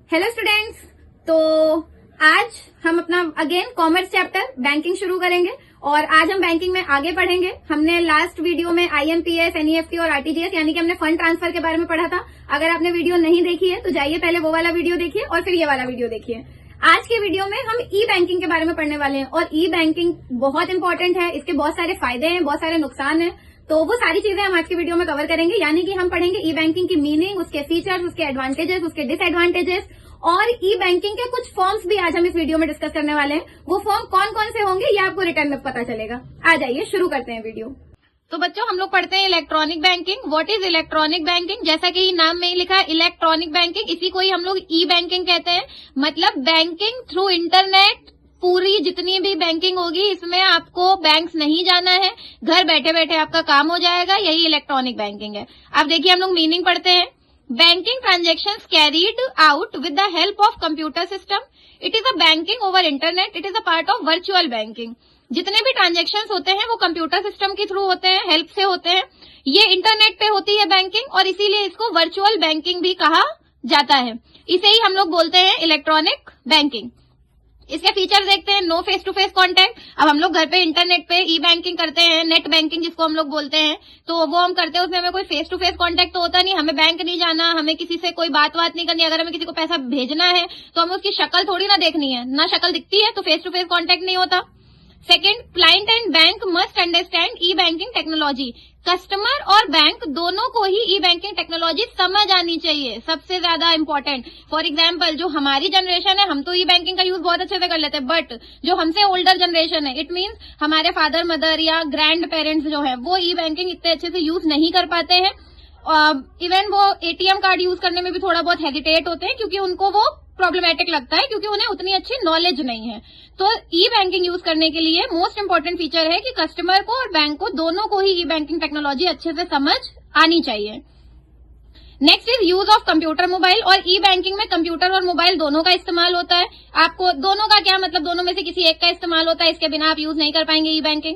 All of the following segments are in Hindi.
Hello students. तो आज हम अपना अगेन कॉमर्स चैप्टर बैंकिंग शुरू करेंगे और आज हम बैंकिंग में आगे पढ़ेंगे। हमने लास्ट वीडियो में आईएमपीएस, एनईएफटी और आरटीजीएस यानी कि हमने फंड ट्रांसफर के बारे में पढ़ा था। अगर आपने वीडियो नहीं देखी है तो जाइए पहले वो वाला वीडियो देखिए और फिर ये वाला वीडियो देखिए। आज के वीडियो में हम ई बैंकिंग के बारे में पढ़ने वाले हैं और ई बैंकिंग बहुत इंपॉर्टेंट है। इसके बहुत सारे फायदे हैं, बहुत सारे नुकसान हैं, तो वो सारी चीजें हम आज के वीडियो में कवर करेंगे। यानी कि हम पढ़ेंगे ई बैंकिंग की मीनिंग, उसके फीचर्स, उसके एडवांटेजेस, उसके डिसएडवांटेजेस और ई बैंकिंग के कुछ फॉर्म्स भी आज हम इस वीडियो में डिस्कस करने वाले हैं। वो फॉर्म कौन कौन से होंगे ये आपको रिटर्न में पता चलेगा। आ जाइए शुरू करते हैं वीडियो। तो बच्चों हम लोग पढ़ते हैं electronic banking. What is electronic banking? जैसा कि नाम में ही लिखा है इलेक्ट्रॉनिक बैंकिंग, इसी को ही हम लोग ई बैंकिंग कहते हैं। मतलब बैंकिंग थ्रू इंटरनेट। पूरी जितनी भी बैंकिंग होगी इसमें आपको बैंक्स नहीं जाना है, घर बैठे बैठे आपका काम हो जाएगा। यही इलेक्ट्रॉनिक बैंकिंग है। अब देखिए हम लोग मीनिंग पढ़ते हैं। Banking transactions carried out with the help of computer system. It is a banking over internet. It is a part of virtual banking. जितने भी ट्रांजेक्शंस होते हैं वो कंप्यूटर सिस्टम के थ्रू होते हैं, हेल्प से होते हैं। ये इंटरनेट पे होती है बैंकिंग और इसीलिए इसको वर्चुअल बैंकिंग भी कहा जाता है। इसे ही हम लोग बोलते हैं इलेक्ट्रॉनिक बैंकिंग। इसके फीचर देखते हैं। No face to face contact. अब हम लोग घर पे इंटरनेट पे ई बैंकिंग करते हैं, नेट बैंकिंग जिसको हम लोग बोलते हैं, तो वो हम करते हैं। उसमें हमें कोई फेस टू फेस कॉन्टेक्ट तो होता नहीं, हमें बैंक नहीं जाना, हमें किसी से कोई बात नहीं करनी। अगर हमें किसी को पैसा भेजना है तो हमें उसकी शक्ल थोड़ी ना देखनी है, ना शक्ल दिखती है, तो फेस टू फेस कॉन्टेक्ट नहीं होता। Second, client and bank must understand E banking technology. Customer और बैंक दोनों को ही ई बैंकिंग टेक्नोलॉजी समझ आनी चाहिए, सबसे ज्यादा इंपॉर्टेंट। फॉर एग्जाम्पल जो हमारी जनरेशन है हम तो ई बैंकिंग का यूज बहुत अच्छे से कर लेते हैं, बट जो हमसे ओल्डर जनरेशन है, इट मीन्स हमारे फादर मदर या ग्रैंड पेरेंट्स जो है वो ई बैंकिंग इतने अच्छे से यूज नहीं कर पाते हैं। इवन वो एटीएम कार्ड यूज करने में भी थोड़ा बहुत हेजिटेट होते हैं क्योंकि उनको वो प्रॉब्लमेटिक लगता है, क्योंकि उन्हें उतनी अच्छी नॉलेज नहीं है। तो ई बैंकिंग यूज करने के लिए मोस्ट इंपोर्टेंट फीचर है कि कस्टमर को और बैंक को दोनों को ही ई बैंकिंग टेक्नोलॉजी अच्छे से समझ आनी चाहिए। Next is use of computer mobile. और ई बैंकिंग में कंप्यूटर और मोबाइल दोनों का इस्तेमाल होता है। आपको दोनों का क्या मतलब? दोनों में से किसी एक का इस्तेमाल होता है, इसके बिना आप यूज नहीं कर पाएंगे e banking.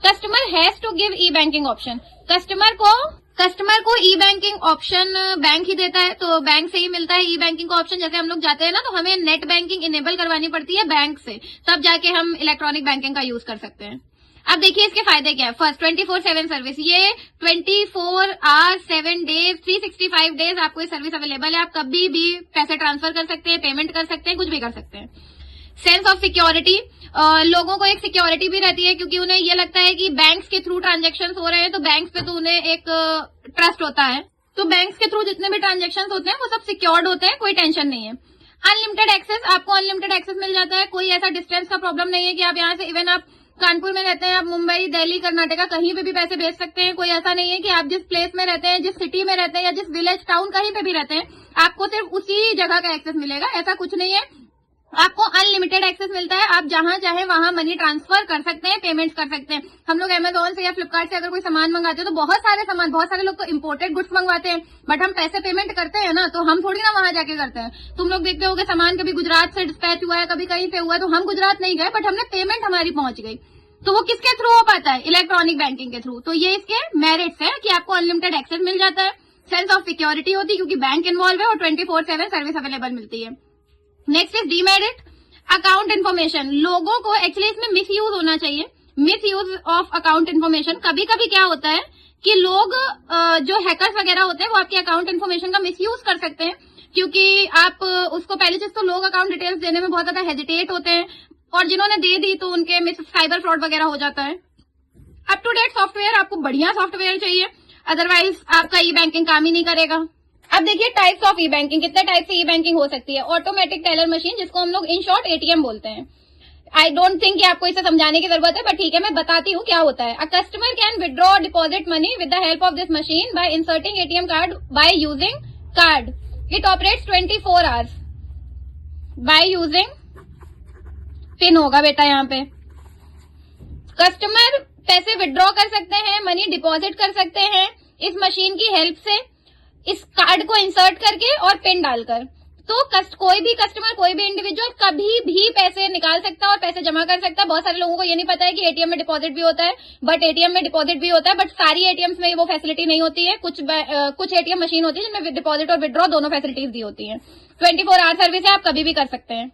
Customer has to give e banking option. Customer को ई बैंकिंग ऑप्शन बैंक ही देता है, तो बैंक से ही मिलता है ई बैंकिंग का ऑप्शन। जैसे हम लोग जाते हैं ना तो हमें नेट बैंकिंग इनेबल करवानी पड़ती है बैंक से, तब जाके हम इलेक्ट्रॉनिक बैंकिंग का यूज कर सकते हैं। अब देखिए इसके फायदे क्या है। First, 24/7 service. ये 24 आवर्स 7 डेज 365 डेज आपको ये सर्विस अवेलेबल है। आप कभी भी पैसे ट्रांसफर कर सकते हैं, पेमेंट कर सकते हैं, कुछ भी कर सकते हैं। Sense of security. लोगों को एक सिक्योरिटी भी रहती है क्योंकि उन्हें ये लगता है कि बैंक्स के थ्रू ट्रांजेक्शंस हो रहे हैं तो बैंक्स पे तो उन्हें एक ट्रस्ट होता है, तो बैंक्स के थ्रू जितने भी ट्रांजेक्शंस होते हैं वो सब सिक्योर्ड होते हैं, कोई टेंशन नहीं है। Unlimited access. आपको अनलिमिटेड एक्सेस मिल जाता है, कोई ऐसा डिस्टेंस का प्रॉब्लम नहीं है कि आप यहाँ से, इवन आप कानपुर में रहते हैं, आप मुंबई, दिल्ली, कर्नाटका कहीं पे भी पैसे भेज सकते हैं। कोई ऐसा नहीं है कि आप जिस प्लेस में रहते हैं, जिस सिटी में रहते हैं या जिस विलेज टाउन कहीं पे भी रहते हैं आपको सिर्फ उसी जगह का एक्सेस मिलेगा, ऐसा कुछ नहीं है। आपको अनलिमिटेड एक्सेस मिलता है, आप जहां चाहे वहां मनी ट्रांसफर कर सकते हैं, पेमेंट्स कर सकते हैं। हम लोग अमेजोन से या फ्लिपकार्ट से अगर कोई सामान मंगाते हैं तो बहुत सारे लोग तो इम्पोर्टेड गुड्स मंगवाते हैं, बट हम पैसे पेमेंट करते हैं ना, तो हम थोड़ी ना वहां जाके करते हैं। तुम लोग देखते होगे सामान कभी गुजरात से डिस्पैच हुआ है, कभी कहीं से हुआ है, तो हम गुजरात नहीं गए बट हमने पेमेंट हमारी पहुंच गई। तो वो किसके थ्रू हो पाता है? इलेक्ट्रॉनिक बैंकिंग के थ्रू। तो ये इसके मेरिट्स है कि आपको अनलिमिटेड एक्सेस मिल जाता है, सेंस ऑफ सिक्योरिटी होती है क्योंकि बैंक इन्वॉल्व है और 24/7 सर्विस अवेलेबल मिलती है। Next is demerit. Account information. लोगों को एक्चुअली इसमें मिस यूज होना चाहिए, miss use of account information. कभी कभी क्या होता है कि लोग जो हैकर्स वगैरह होते हैं वो आपके अकाउंट इन्फॉर्मेशन का मिस यूज कर सकते हैं, क्योंकि आप उसको, पहली चीज तो लोग अकाउंट डिटेल्स देने में बहुत ज्यादा हेजिटेट होते हैं और जिन्होंने दे दी तो उनके मिस साइबर फ्रॉड वगैरह हो जाता है। Up to date software. आपको बढ़िया सॉफ्टवेयर चाहिए, अदरवाइज आपका ई बैंकिंग काम ही नहीं करेगा। अब देखिए टाइप्स ऑफ ई बैंकिंग। कितने टाइप से ई बैंकिंग हो सकती है। ऑटोमेटिक टेलर मशीन, जिसको हम लोग इन शॉर्ट एटीएम बोलते हैं। आई डोंट थिंक कि आपको इसे समझाने की जरूरत है, बट ठीक है मैं बताती हूँ क्या होता है। A customer can withdraw deposit money with the help of this machine bye inserting ATM card by using card. It operates 24 hours by using pin होगा बेटा यहाँ पे। कस्टमर पैसे विड्रॉ कर सकते हैं, मनी डिपॉजिट कर सकते हैं इस मशीन की हेल्प से, इस कार्ड को इंसर्ट करके और पिन डालकर। तो कोई भी कस्टमर, कोई भी इंडिविजुअल कभी भी पैसे निकाल सकता है और पैसे जमा कर सकता है। बहुत सारे लोगों को ये नहीं पता है कि एटीएम में डिपॉजिट भी होता है, बट एटीएम में डिपॉजिट भी होता है, बट सारी एटीएम्स में वो फैसिलिटी नहीं होती है। कुछ एटीएम मशीन होती है जिनमें डिपॉजिट और विड्रॉ दोनों फैसिलिटीज दी होती है। 24 आवर सर्विस है, आप कभी भी कर सकते हैं।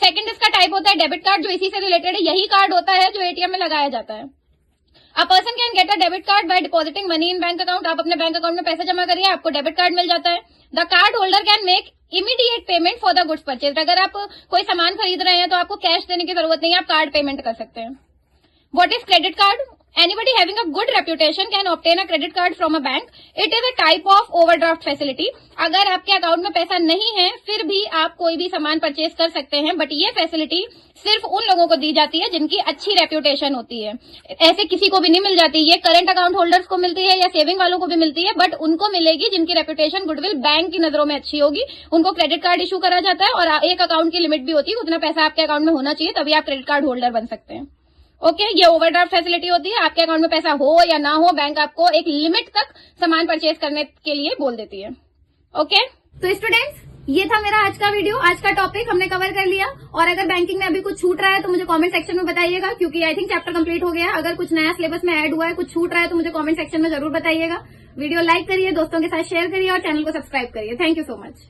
सेकंड इसका टाइप होता है डेबिट कार्ड, जो इसी से रिलेटेड है। यही कार्ड होता है जो एटीएम में लगाया जाता है। A person can get a debit card by depositing money in bank account. आप अपने बैंक अकाउंट में पैसे जमा करिए, आपको डेबिट कार्ड मिल जाता है। The card holder can make immediate payment for the goods purchase. अगर आप कोई सामान खरीद रहे हैं तो आपको कैश देने की जरूरत नहीं है, आप कार्ड पेमेंट कर सकते हैं। What is credit card? Anybody having a good reputation can obtain a credit card from a bank. It is a type of overdraft facility. अगर आपके अकाउंट में पैसा नहीं है फिर भी आप कोई भी सामान परचेज कर सकते हैं, बट ये फैसिलिटी सिर्फ उन लोगों को दी जाती है जिनकी अच्छी रेप्यूटेशन होती है। ऐसे किसी को भी नहीं मिल जाती। ये करंट अकाउंट होल्डर्स को मिलती है या सेविंग वालों को भी मिलती है, बट उनको मिलेगी जिनकी रेप्यूटेशन गुडविल बैंक की नजरों में अच्छी होगी। उनको क्रेडिट कार्ड इशू करा जाता है और एक अकाउंट की लिमिट भी होती है, उतना पैसा आपके अकाउंट में होना चाहिए, तभी आप क्रेडिट कार्ड होल्डर बन सकते हैं। ओके, ये ओवरड्राफ्ट फैसिलिटी होती है। आपके अकाउंट में पैसा हो या ना हो, बैंक आपको एक लिमिट तक सामान परचेज करने के लिए बोल देती है। ओके, तो स्टूडेंट्स, ये था मेरा आज का वीडियो। आज का टॉपिक हमने कवर कर लिया। और अगर बैंकिंग में अभी कुछ छूट रहा है तो मुझे कमेंट सेक्शन में बताइएगा, क्योंकि आई थिंक चैप्टर कंप्लीट हो गया है। अगर कुछ नया सिलेबस में ऐड हुआ है, कुछ छूट रहा है, तो मुझे कमेंट सेक्शन में जरूर बताइएगा। वीडियो लाइक करिए, दोस्तों के साथ शेयर करिए और चैनल को सब्सक्राइब करिए। Thank you so much.